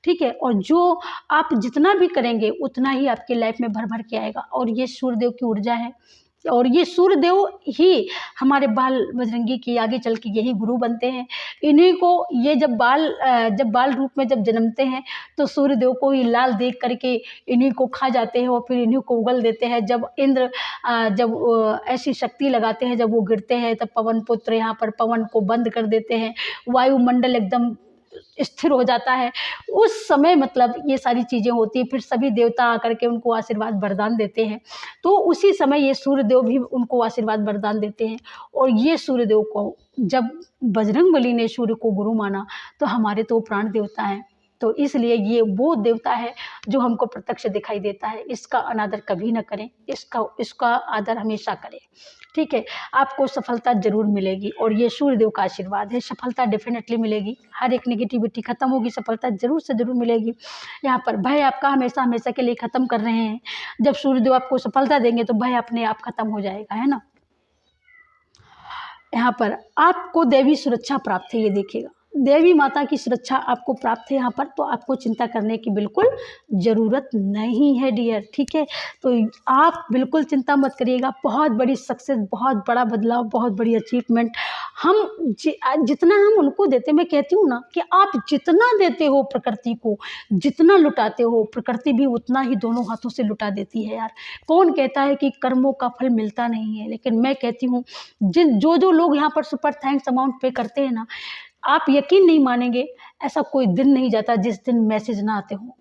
ठीक है। और जो आप जितना भी करेंगे, उतना ही आपकी लाइफ में भर भर के आएगा। और ये सूर्यदेव की ऊर्जा है, और ये सूर्यदेव ही हमारे बाल बजरंगी की आगे चल के यही गुरु बनते हैं। इन्हीं को ये जब बाल रूप में जब जन्मते हैं, तो सूर्यदेव को ही लाल देख करके इन्हीं को खा जाते हैं, और फिर इन्हीं को उगल देते हैं। जब इंद्र ऐसी शक्ति लगाते हैं, जब वो गिरते हैं, तब पवन पुत्र यहाँ पर पवन को बंद कर देते हैं, वायुमंडल एकदम स्थिर हो जाता है। उस समय मतलब ये सारी चीज़ें होती हैं। फिर सभी देवता आकर के उनको आशीर्वाद वरदान देते हैं। तो उसी समय ये सूर्यदेव भी उनको आशीर्वाद वरदान देते हैं। और ये सूर्यदेव को जब बजरंगबली ने सूर्य को गुरु माना, तो हमारे तो प्राण देवता हैं। तो इसलिए ये वो देवता है जो हमको प्रत्यक्ष दिखाई देता है। इसका अनादर कभी ना करें, इसका आदर हमेशा करें, ठीक है। आपको सफलता जरूर मिलेगी, और ये सूर्यदेव का आशीर्वाद है। सफलता डेफिनेटली मिलेगी, हर एक नेगेटिविटी खत्म होगी, सफलता जरूर से जरूर मिलेगी। यहाँ पर भय आपका हमेशा हमेशा के लिए खत्म कर रहे हैं। जब सूर्यदेव आपको सफलता देंगे, तो भय अपने आप खत्म हो जाएगा, है ना। यहाँ पर आपको दैवी सुरक्षा प्राप्त है। ये देखिएगा, देवी माता की सुरक्षा आपको प्राप्त है यहाँ पर, तो आपको चिंता करने की बिल्कुल ज़रूरत नहीं है डियर, ठीक है। तो आप बिल्कुल चिंता मत करिएगा, बहुत बड़ी सक्सेस, बहुत बड़ा बदलाव, बहुत बड़ी अचीवमेंट हम जितना हम उनको देते, मैं कहती हूँ ना कि आप जितना देते हो प्रकृति को, जितना लुटाते हो, प्रकृति भी उतना ही दोनों हाथों से लुटा देती है यार। कौन कहता है कि कर्मों का फल मिलता नहीं है, लेकिन मैं कहती हूँ जो लोग यहाँ पर सुपर थैंक्स अमाउंट पे करते हैं ना, आप यकीन नहीं मानेंगे, ऐसा कोई दिन नहीं जाता जिस दिन मैसेज ना आते हो।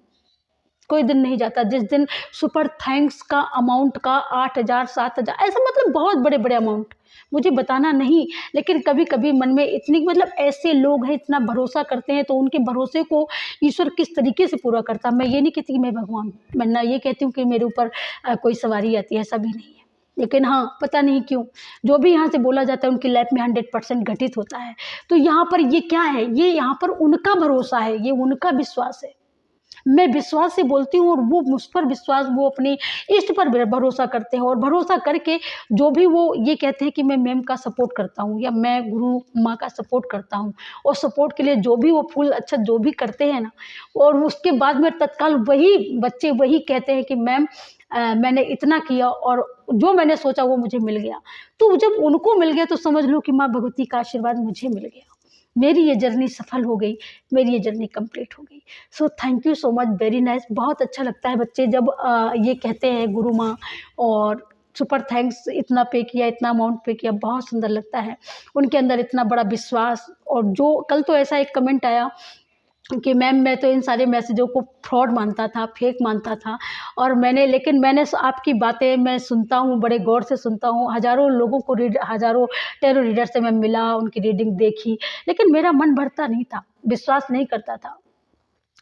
कोई दिन नहीं जाता जिस दिन सुपर थैंक्स का अमाउंट का 8,000 7,000 ऐसा, मतलब बहुत बड़े बड़े अमाउंट, मुझे बताना नहीं, लेकिन कभी कभी मन में इतनी, मतलब ऐसे लोग हैं इतना भरोसा करते हैं, तो उनके भरोसे को ईश्वर किस तरीके से पूरा करता। मैं ये नहीं कहती कि मैं भगवान हूँ, मैं ना ये कहती हूँ कि मेरे ऊपर कोई सवारी आती है, ऐसा भी नहीं है। लेकिन हाँ, पता नहीं क्यों जो भी यहाँ से बोला जाता है उनकी लाइफ में 100% घटित होता है। तो यहाँ पर ये क्या है, ये यहाँ पर उनका भरोसा है, ये उनका विश्वास है। मैं विश्वास से बोलती हूँ और वो मुझ पर विश्वास, वो अपने इष्ट पर भरोसा करते हैं, और भरोसा करके जो भी वो ये कहते हैं कि मैं मैम का सपोर्ट करता हूँ या मैं गुरु माँ का सपोर्ट करता हूँ, और सपोर्ट के लिए जो भी वो फुल अच्छा जो भी करते हैं ना, और उसके बाद में तत्काल वही बच्चे वही कहते हैं कि मैम मैंने इतना किया और जो मैंने सोचा वो मुझे मिल गया। तो जब उनको मिल गया तो समझ लो कि माँ भगवती का आशीर्वाद मुझे मिल गया, मेरी ये जर्नी सफल हो गई, मेरी ये जर्नी कंप्लीट हो गई। So thank you so much, very nice. बहुत अच्छा लगता है बच्चे जब ये कहते हैं गुरु माँ और सुपर थैंक्स, इतना पे किया, इतना अमाउंट पे किया, बहुत सुंदर लगता है उनके अंदर इतना बड़ा विश्वास। और जो कल तो ऐसा एक कमेंट आया कि मैम मैं तो इन सारे मैसेजों को फ्रॉड मानता था, फेक मानता था, और लेकिन मैंने आपकी बातें मैं सुनता हूँ, बड़े गौर से सुनता हूँ, हज़ारों लोगों को हज़ारों टैरो रीडर से मैं मिला, उनकी रीडिंग देखी, लेकिन मेरा मन भरता नहीं था, विश्वास नहीं करता था।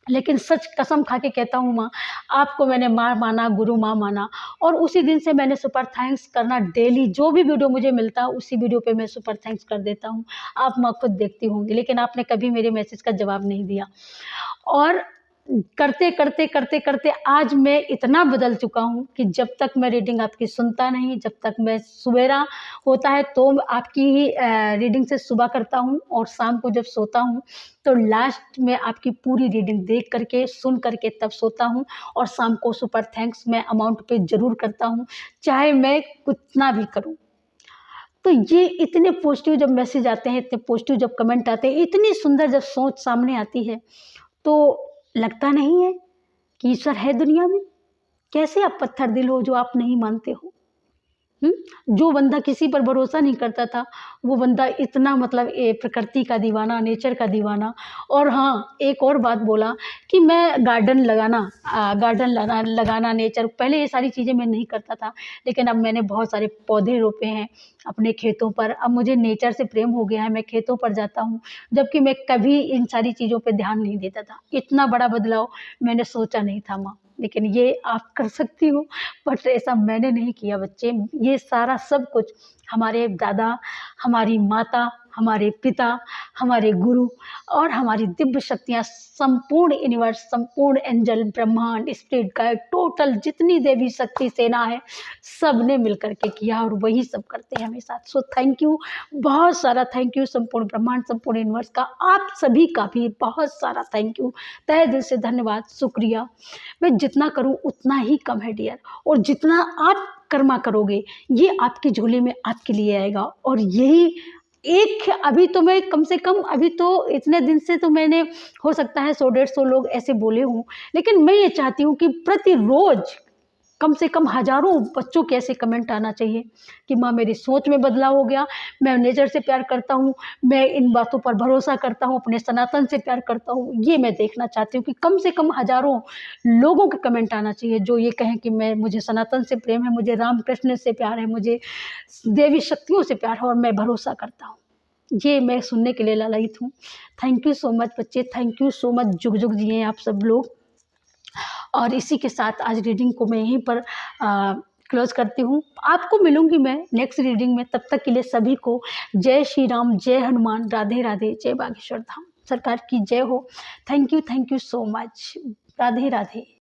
लेकिन सच कसम खा के कहता हूँ माँ, आपको मैंने माँ माना, गुरु माँ माना, और उसी दिन से मैंने सुपर थैंक्स करना डेली, जो भी वीडियो मुझे मिलता है उसी वीडियो पे मैं सुपर थैंक्स कर देता हूँ। आप माँ खुद देखती होंगी, लेकिन आपने कभी मेरे मैसेज का जवाब नहीं दिया। और करते करते करते करते आज मैं इतना बदल चुका हूँ कि जब तक मैं रीडिंग आपकी सुनता नहीं, जब तक मैं सवेरा होता है तो आपकी ही रीडिंग से सुबह करता हूँ, और शाम को जब सोता हूँ तो लास्ट में आपकी पूरी रीडिंग देख करके सुन करके तब सोता हूँ, और शाम को सुपर थैंक्स मैं अमाउंट पे ज़रूर करता हूँ, चाहे मैं कितना भी करूँ। तो ये इतने पॉजिटिव जब मैसेज आते हैं, इतने पॉजिटिव जब कमेंट आते हैं, इतनी सुंदर जब सोच सामने आती है, तो लगता नहीं है कि ईश्वर है दुनिया में। कैसे आप पत्थर दिल हो जो आप नहीं मानते हो। जो बंदा किसी पर भरोसा नहीं करता था, वो बंदा इतना, मतलब प्रकृति का दीवाना, नेचर का दीवाना। और हाँ, एक और बात बोला कि मैं गार्डन लगाना नेचर, पहले ये सारी चीज़ें मैं नहीं करता था, लेकिन अब मैंने बहुत सारे पौधे रोपे हैं अपने खेतों पर। अब मुझे नेचर से प्रेम हो गया है, मैं खेतों पर जाता हूँ, जबकि मैं कभी इन सारी चीज़ों पे ध्यान नहीं देता था। इतना बड़ा बदलाव मैंने सोचा नहीं था माँ, लेकिन ये आप कर सकती हो, बट ऐसा मैंने नहीं किया बच्चे। ये सारा सब कुछ हमारे दादा, हमारी माता, हमारे पिता, हमारे गुरु और हमारी दिव्य शक्तियाँ, संपूर्ण यूनिवर्स, संपूर्ण एंजल, ब्रह्मांड, स्पिरिट गाइड, टोटल जितनी देवी शक्ति सेना है, सब ने मिल करके किया, और वही सब करते हैं हमें साथ। सो थैंक यू, बहुत सारा थैंक यू संपूर्ण ब्रह्मांड, संपूर्ण यूनिवर्स का, आप सभी का भी बहुत सारा थैंक यू, तहे दिल से धन्यवाद, शुक्रिया। मैं जितना करूँ उतना ही कम है डियर, और जितना आप कर्मा करोगे ये आपकी झोली में आपके लिए आएगा। और यही एक, अभी तो मैं कम से कम, अभी तो इतने दिन से तो मैंने, हो सकता है 100-150 लोग ऐसे बोले हों, लेकिन मैं ये चाहती हूँ कि प्रतिरोज कम से कम हज़ारों बच्चों के ऐसे कमेंट आना चाहिए कि माँ मेरी सोच में बदलाव हो गया, मैं नेचर से प्यार करता हूँ, मैं इन बातों पर भरोसा करता हूँ, अपने सनातन से प्यार करता हूँ। ये मैं देखना चाहती हूँ कि कम से कम हज़ारों लोगों के कमेंट आना चाहिए जो ये कहें कि मुझे सनातन से प्रेम है, मुझे राम कृष्ण से प्यार है, मुझे देवी शक्तियों से प्यार है, और मैं भरोसा करता हूँ। ये मैं सुनने के लिए लालायित हूँ। थैंक यू सो मच बच्चे, थैंक यू सो मच, जुग जुग जिए आप सब लोग। और इसी के साथ आज रीडिंग को मैं यहीं पर क्लोज करती हूँ। आपको मिलूंगी मैं नेक्स्ट रीडिंग में, तब तक के लिए सभी को जय श्री राम, जय हनुमान, राधे राधे, जय बागेश्वर धाम, सरकार की जय हो। Thank you so much, Radhe Radhe.